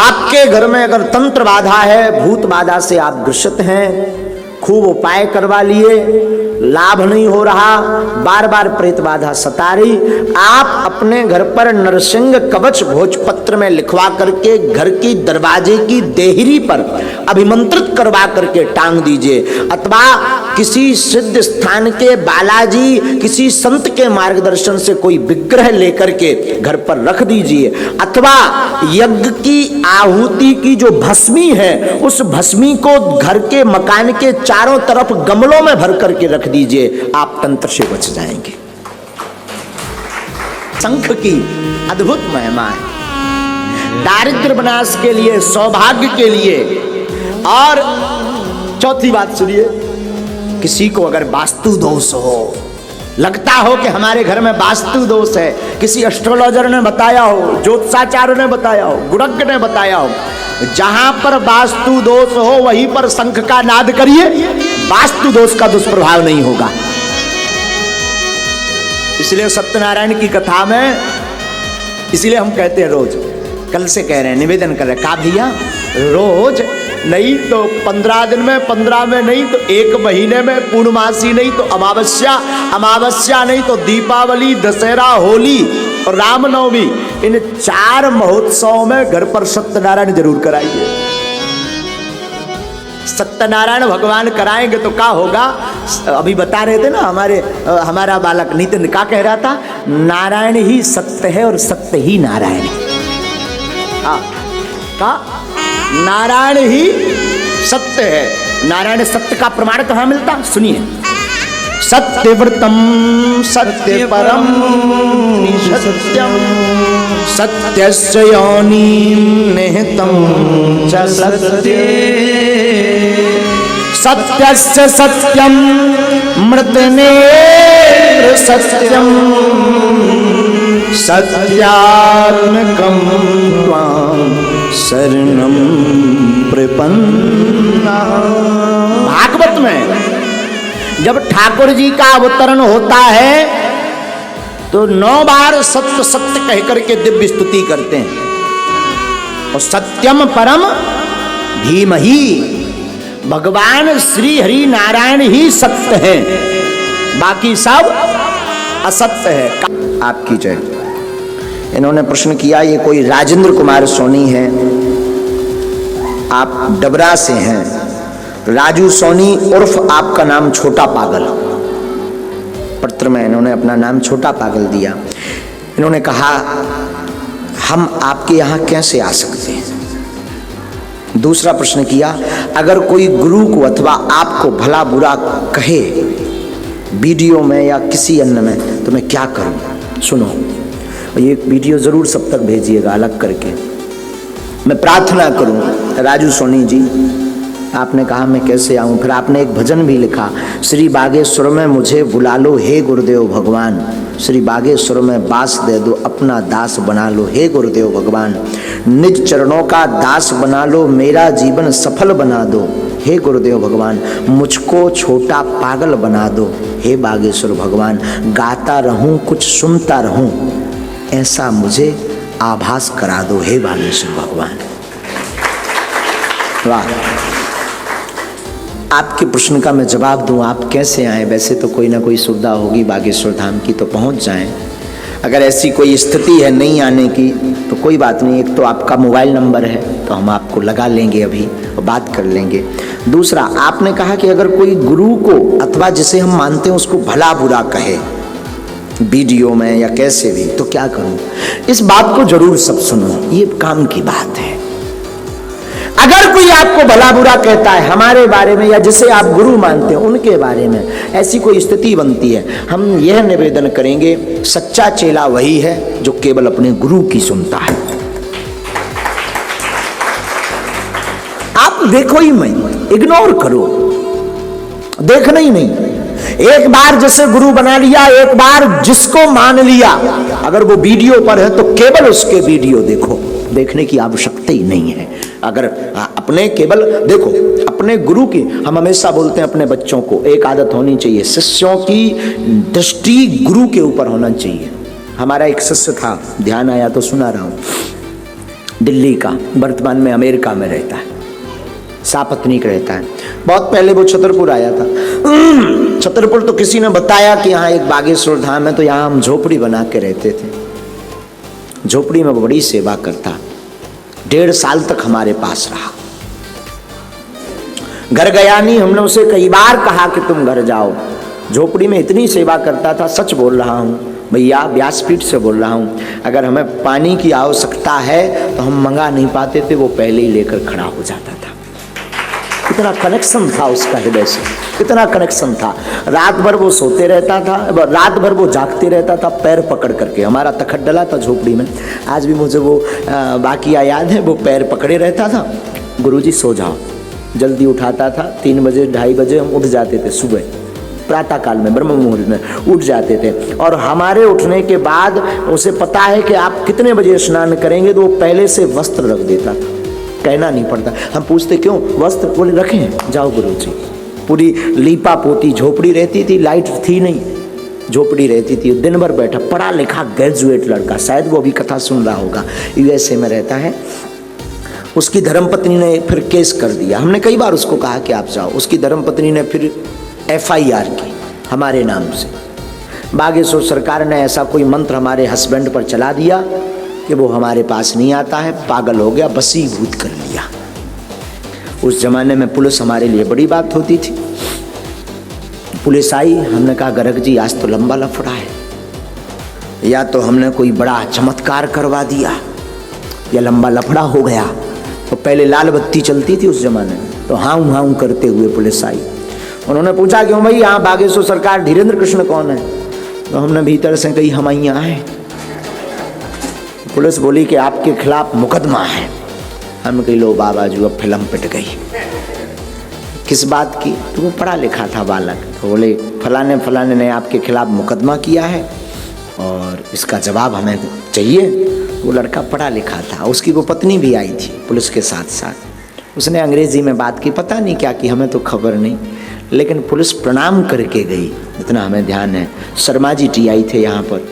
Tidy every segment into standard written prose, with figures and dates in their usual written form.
आपके घर में अगर तंत्र बाधा है, भूत बाधा से आप ग्रसित हैं, खूब उपाय करवा लिए, लाभ नहीं हो रहा, बार बार प्रेत बाधा सता रही, आप अपने घर पर नरसिंह कवच भोजपत्र में लिखवा करके घर की दरवाजे की देहरी पर अभिमंत्रित करवा करके टांग दीजिए, अथवा किसी सिद्ध स्थान के बालाजी, किसी संत के मार्गदर्शन से कोई विग्रह लेकर के घर पर रख दीजिए, अथवा यज्ञ की आहुति की जो भस्मी है उस भस्मी को घर के मकान के चारों तरफ गमलों में भर करके रख दीजिए, आप तंत्र से बच जाएंगे। शंख की अद्भुत महिमा है दारिद्र्य विनाश के लिए, सौभाग्य के लिए। और चौथी बात सुनिए, किसी को अगर वास्तु दोष हो, लगता हो कि हमारे घर में वास्तु दोष है, किसी एस्ट्रोलॉजर ने बताया हो, ज्योतिषाचार्य ने बताया हो, गुरज्ञ ने बताया हो, जहां पर वास्तु दोष हो वहीं पर शंख का नाद करिए, वास्तु दोष का दुष्प्रभाव नहीं होगा। इसलिए सत्यनारायण की कथा में, इसलिए हम कहते हैं रोज, कल से कह रहे हैं, निवेदन कर रहे हैं, का भैया रोज नहीं तो 15 दिन में, 15 में नहीं तो 1 महीने में, पूर्णमासी नहीं तो अमावस्या, अमावस्या नहीं तो दीपावली, दशहरा, होली और रामनवमी, इन 4 महोत्सव में घर पर सत्यनारायण जरूर कराइए। सत्यनारायण भगवान कराएंगे तो क्या होगा? अभी बता रहे थे ना, हमारा बालक नितिन क्या कह रहा था, नारायण ही सत्य है और सत्य ही नारायण है। का नारायण ही सत्य है। नारायण सत्य का प्रमाण कहाँ मिलता? सुनिए, सत्यव्रतम सत्य परम सत्यम सत्यस्य योनिं निहितं च सत्ये सत्यस्य सत्यम मृतनेत्र सत्यम सत्यात्मकं त्वां शरणं प्रपन्ना। भागवत में जब ठाकुर जी का अवतरण होता है तो 9 बार सत्य सत्य कह करके दिव्य स्तुति करते हैं। और सत्यम परम धीमहि, भगवान श्री हरि नारायण ही सत्य है, बाकी सब असत्य है। आपकी जय। इन्होंने प्रश्न किया, ये कोई राजेंद्र कुमार सोनी है, आप डबरा से हैं, राजू सोनी उर्फ आपका नाम छोटा पागल। पत्र में इन्होंने अपना नाम छोटा पागल दिया। इन्होंने कहा, हम आपके यहाँ कैसे आ सकते हैं? दूसरा प्रश्न किया, अगर कोई गुरु को अथवा आपको भला बुरा कहे वीडियो में या किसी अन्य में, तो मैं क्या करूं? सुनो, ये वीडियो जरूर सब तक भेजिएगा अलग करके। मैं प्रार्थना करूं, राजू सोनी जी, आपने कहा मैं कैसे आऊं, फिर आपने एक भजन भी लिखा, श्री बागेश्वर में मुझे बुला लो हे गुरुदेव भगवान, श्री बागेश्वर में बास दे दो, अपना दास बना लो हे गुरुदेव भगवान, निज चरणों का दास बना लो, मेरा जीवन सफल बना दो हे गुरुदेव भगवान, मुझको छोटा पागल बना दो हे बागेश्वर भगवान, गाता रहूं कुछ सुनता रहूं, ऐसा मुझे आभास करा दो हे बागेश्वर भगवान। वाह, आपके प्रश्न का मैं जवाब दूं, आप कैसे आए? वैसे तो कोई ना कोई सुविधा होगी बागेश्वर धाम की, तो पहुंच जाएं। अगर ऐसी कोई स्थिति है नहीं आने की तो कोई बात नहीं, एक तो आपका मोबाइल नंबर है तो हम आपको लगा लेंगे अभी और बात कर लेंगे। दूसरा, आपने कहा कि अगर कोई गुरु को अथवा जिसे हम मानते हैं उसको भला बुरा कहे वीडियो में या कैसे भी, तो क्या करूं? इस बात को जरूर सब सुनो, ये काम की बात है। अगर कोई आपको भला बुरा कहता है हमारे बारे में या जिसे आप गुरु मानते हैं उनके बारे में, ऐसी कोई स्थिति बनती है, हम यह निवेदन करेंगे, सच्चा चेला वही है जो केवल अपने गुरु की सुनता है। आप देखो ही मत, इग्नोर करो, देखना ही नहीं। एक बार जैसे गुरु बना लिया, एक बार जिसको मान लिया, अगर वो वीडियो पर है तो केवल उसके वीडियो देखो, देखने की आवश्यकता ही नहीं है। अगर अपने केवल देखो, अपने गुरु की, हम हमेशा बोलते हैं अपने बच्चों को एक आदत होनी चाहिए, शिष्यों की दृष्टि गुरु के ऊपर होना चाहिए। हमारा एक शिष्य था, ध्यान आया तो सुना रहा हूं, दिल्ली का, वर्तमान में अमेरिका में रहता है, सापत्नीक रहता है। बहुत पहले वो छतरपुर आया था। छतरपुर तो किसी ने बताया कि यहाँ एक बागेश्वर धाम है, तो यहाँ हम झोपड़ी बना के रहते थे। झोपड़ी में वो बड़ी सेवा करता, 1.5 साल तक हमारे पास रहा। घर गया नहीं, हमने उसे कई बार कहा कि तुम घर जाओ। झोपड़ी में इतनी सेवा करता था, सच बोल रहा हूँ भैया, व्यासपीठ से बोल रहा हूँ, अगर हमें पानी की आवश्यकता है तो हम मंगा नहीं पाते थे, वो पहले ही लेकर खड़ा हो जाता था। कितना कनेक्शन था उसका हृदय से, कितना कनेक्शन था। रात भर वो सोते रहता था, रात भर वो जागते रहता था, पैर पकड़ करके। हमारा तखत डला था झोपड़ी में, आज भी मुझे वो वाकया याद है। वो पैर पकड़े रहता था, गुरुजी सो जाओ। जल्दी उठाता था, 3 बजे 2:30 बजे हम उठ जाते थे, सुबह प्रातः काल में ब्रह्म मुहूर्त में उठ जाते थे। और हमारे उठने के बाद उसे पता है कि आप कितने बजे स्नान करेंगे, तो वो पहले से वस्त्र रख देता था, कहना नहीं पड़ता। हम पूछते क्यों, वस्त्र बोले रखें, जाओ गुरुजी। पूरी लीपा पोती झोपड़ी रहती थी, लाइट थी नहीं, झोपड़ी रहती थी। दिन भर बैठा, पढ़ा लिखा ग्रेजुएट लड़का, शायद वो भी कथा सुन रहा होगा, यूएसए में रहता है। उसकी धर्मपत्नी ने फिर केस कर दिया। हमने कई बार उसको कहा कि आप जाओ, उसकी धर्मपत्नी ने फिर FIR की हमारे नाम से। बागेश्वर सरकार ने ऐसा कोई मंत्र हमारे हस्बैंड पर चला दिया कि वो हमारे पास नहीं आता है, पागल हो गया, बसीभूत कर लिया। उस जमाने में पुलिस हमारे लिए बड़ी बात होती थी। पुलिस आई, हमने कहा गर्ग जी आज तो लंबा लफड़ा है, या तो हमने कोई बड़ा चमत्कार करवा दिया या लंबा लफड़ा हो गया। तो पहले लाल बत्ती चलती थी उस जमाने में, तो हाउ हाउ करते हुए पुलिस आई। उन्होंने पूछा क्यों भाई, यहाँ बागेश्वर सरकार धीरेन्द्र कृष्ण कौन है? तो हमने भीतर से कही हम यहाँ हैं। पुलिस बोली कि आपके खिलाफ मुकदमा है। हम कही लो बाबा जी, अब फिल्म पिट गई। किस बात की? तो वो पढ़ा लिखा था बालक, तो बोले फलाने फलाने ने आपके खिलाफ मुकदमा किया है और इसका जवाब हमें चाहिए। वो लड़का पढ़ा लिखा था, उसकी वो पत्नी भी आई थी पुलिस के साथ साथ। उसने अंग्रेजी में बात की, पता नहीं क्या की, हमें तो खबर नहीं, लेकिन पुलिस प्रणाम करके गई, इतना हमें ध्यान है। शर्मा जी TI थे यहाँ पर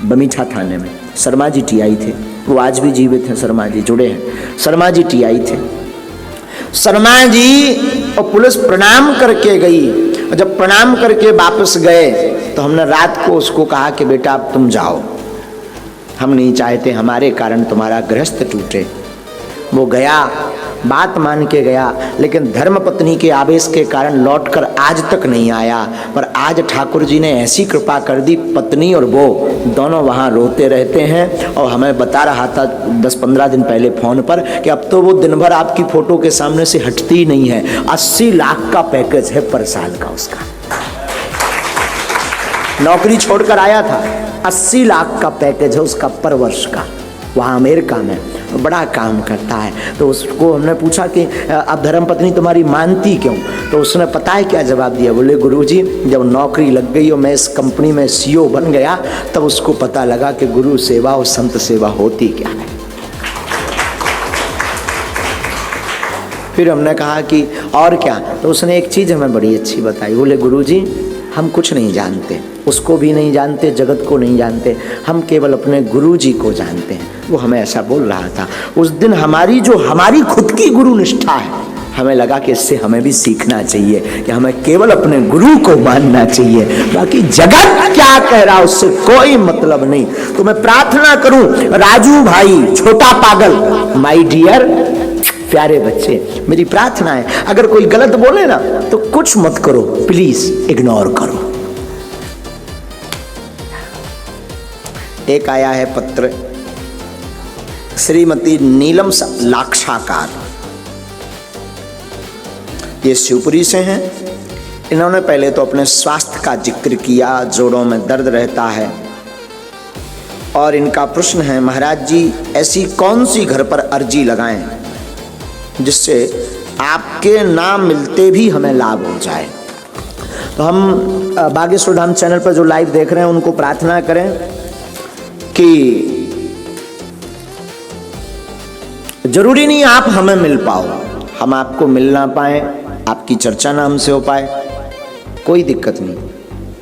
बमीठा थाने में, शर्मा जी TI थे, वो आज भी जीवित हैं, शर्मा जी जुड़े हैं। शर्मा जी TI थे, शर्मा जी और पुलिस प्रणाम करके गई। और जब प्रणाम करके वापस गए तो हमने रात को उसको कहा कि बेटा अब तुम जाओ, हम नहीं चाहते हमारे कारण तुम्हारा गृहस्थ टूटे। वो गया, बात मान के गया, लेकिन धर्मपत्नी के आवेश के कारण लौटकर आज तक नहीं आया। पर आज ठाकुर जी ने ऐसी कृपा कर दी, पत्नी और वो दोनों वहाँ रोते रहते हैं। और हमें बता रहा था 10-15 दिन पहले फ़ोन पर कि अब तो वो दिन भर आपकी फ़ोटो के सामने से हटती ही नहीं है। 80 लाख का पैकेज है पर साल का उसका, नौकरी छोड़कर आया था, 80 लाख का पैकेज है उसका पर वर्ष का, वहाँ अमेरिका में बड़ा काम करता है। तो उसको हमने पूछा कि अब धर्मपत्नी तुम्हारी मानती क्यों? तो उसने पता है क्या जवाब दिया? बोले गुरुजी, जब नौकरी लग गई और मैं इस कंपनी में CEO बन गया, तब उसको पता लगा कि गुरु सेवा और संत सेवा होती क्या है। फिर हमने कहा कि और क्या? तो उसने एक चीज़ हमें बड़ी अच्छी बताई। बोले गुरुजी, हम कुछ नहीं जानते, उसको भी नहीं जानते, जगत को नहीं जानते, हम केवल अपने गुरु जी को जानते हैं। वो हमें ऐसा बोल रहा था उस दिन। हमारी खुद की गुरु निष्ठा है, हमें लगा कि इससे हमें भी सीखना चाहिए कि हमें केवल अपने गुरु को मानना चाहिए, बाकी जगत क्या कह रहा उससे कोई मतलब नहीं। तो मैं प्रार्थना करूं, राजू भाई छोटा पागल, माय डियर प्यारे बच्चे, मेरी प्रार्थना है अगर कोई गलत बोले ना तो कुछ मत करो, प्लीज इग्नोर करो। एक आया है पत्र, श्रीमती नीलम लाक्षाकार, ये शिवपुरी से हैं। इन्होंने पहले तो अपने स्वास्थ्य का जिक्र किया, जोड़ों में दर्द रहता है और इनका प्रश्न है, महाराज जी ऐसी कौन सी घर पर अर्जी लगाएं जिससे आपके नाम मिलते भी हमें लाभ हो जाए। तो हम बागेश्वर धाम चैनल पर जो लाइव देख रहे हैं उनको प्रार्थना करें कि जरूरी नहीं आप हमें मिल पाओ, हम आपको मिल ना पाए, आपकी चर्चा ना हमसे हो पाए, कोई दिक्कत नहीं,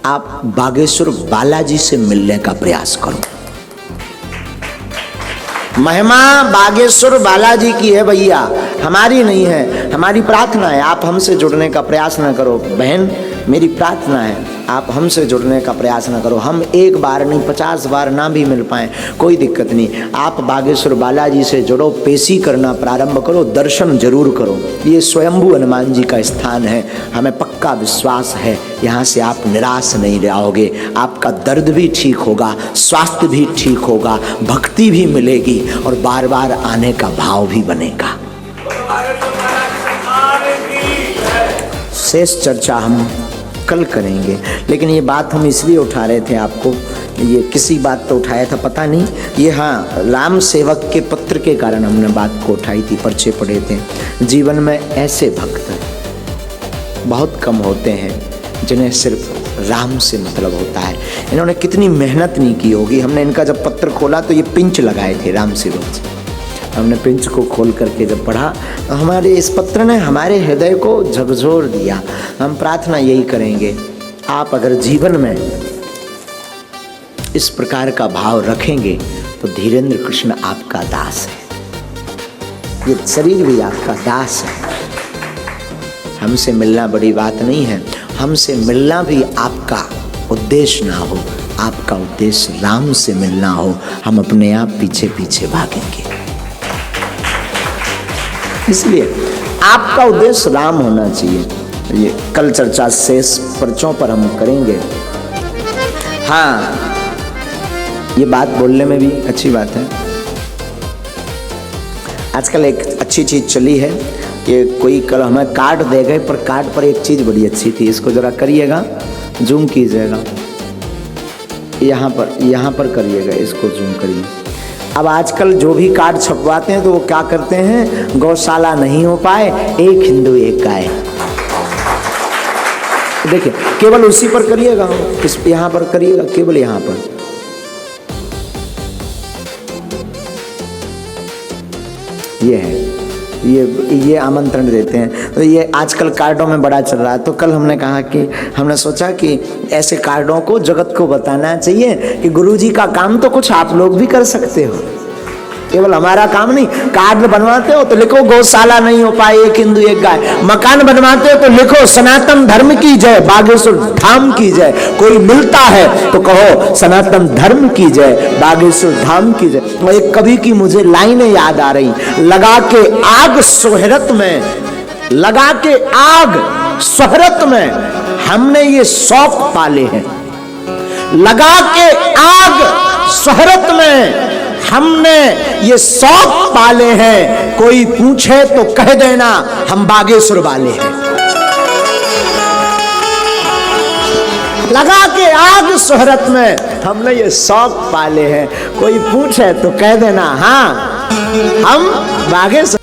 आप बागेश्वर बालाजी से मिलने का प्रयास करो। महिमा बागेश्वर बालाजी की है भैया, हमारी नहीं है। हमारी प्रार्थना है आप हमसे जुड़ने का प्रयास ना करो बहन, मेरी प्रार्थना है आप हमसे जुड़ने का प्रयास ना करो। हम एक बार नहीं 50 बार ना भी मिल पाएं कोई दिक्कत नहीं, आप बागेश्वर बालाजी से जुड़ो, पेशी करना प्रारंभ करो, दर्शन जरूर करो। ये स्वयंभू हनुमान जी का स्थान है, हमें पक्का विश्वास है यहाँ से आप निराश नहीं रहोगे, आपका दर्द भी ठीक होगा, स्वास्थ्य भी ठीक होगा, भक्ति भी मिलेगी और बार बार आने का भाव भी बनेगा। शेष चर्चा हम कल करेंगे, लेकिन ये बात हम इसलिए उठा रहे थे आपको, ये किसी बात तो उठाया था पता नहीं, ये हाँ राम सेवक के पत्र के कारण हमने बात को उठाई थी, पर्चे पढ़े थे। जीवन में ऐसे भक्त बहुत कम होते हैं जिन्हें सिर्फ राम से मतलब होता है। इन्होंने कितनी मेहनत नहीं की होगी। हमने इनका जब पत्र खोला तो ये पिंच लगाए थे राम सेवक जी, हमने पिंच को खोल करके जब पढ़ा तो हमारे इस पत्र ने हमारे हृदय को झकझोर दिया। हम प्रार्थना यही करेंगे, आप अगर जीवन में इस प्रकार का भाव रखेंगे तो धीरेन्द्र कृष्ण आपका दास है, ये शरीर भी आपका दास है। हमसे मिलना बड़ी बात नहीं है, हमसे मिलना भी आपका उद्देश्य ना हो, आपका उद्देश्य राम से मिलना हो, हम अपने आप पीछे पीछे भागेंगे। इसलिए आपका उद्देश्य राम होना चाहिए। ये कल चर्चा शेष पर्चों पर हम करेंगे। हाँ, ये बात बोलने में भी अच्छी बात है। आजकल एक अच्छी चीज चली है, ये कोई कल हमें कार्ड दे गए, पर कार्ड पर एक चीज बड़ी अच्छी थी, इसको जरा करिएगा, जूम कीजिएगा, यहाँ पर करिएगा, इसको जूम करिए। अब आजकल जो भी कार्ड छपवाते हैं तो वो क्या करते हैं, गौशाला नहीं हो पाए, एक हिंदू एक गाय। देखिए केवल उसी पर करिएगा, इस यहाँ पर करिएगा, केवल यहाँ पर। ये है, ये आमंत्रण देते हैं। तो ये आजकल कार्डों में बड़ा चल रहा है। तो कल हमने कहा कि हमने सोचा कि ऐसे कार्डों को जगत को बताना चाहिए कि गुरुजी का काम तो कुछ आप लोग भी कर सकते हो, केवल हमारा काम नहीं। कार्ड बनवाते हो तो लिखो गौशाला नहीं हो पाए, एक हिंदू एक गाय। मकान बनवाते हो तो लिखो सनातन धर्म की जय, बागेश्वर धाम की जय। कोई मिलता है तो कहो सनातन धर्म की जय, बागेश्वर धाम की जय। तो एक कवि की मुझे लाइनें याद आ रही, लगा के आग शोहरत में, लगा के आग शोहरत में हमने ये शौक पाले हैं। लगा के आग शोहरत में हमने ये शौक पाले हैं, कोई पूछे तो कह देना हम बागेश्वर वाले हैं। लगा के आग शोहरत में हमने ये शौक पाले हैं, कोई पूछे तो कह देना हाँ हम बागेश्वर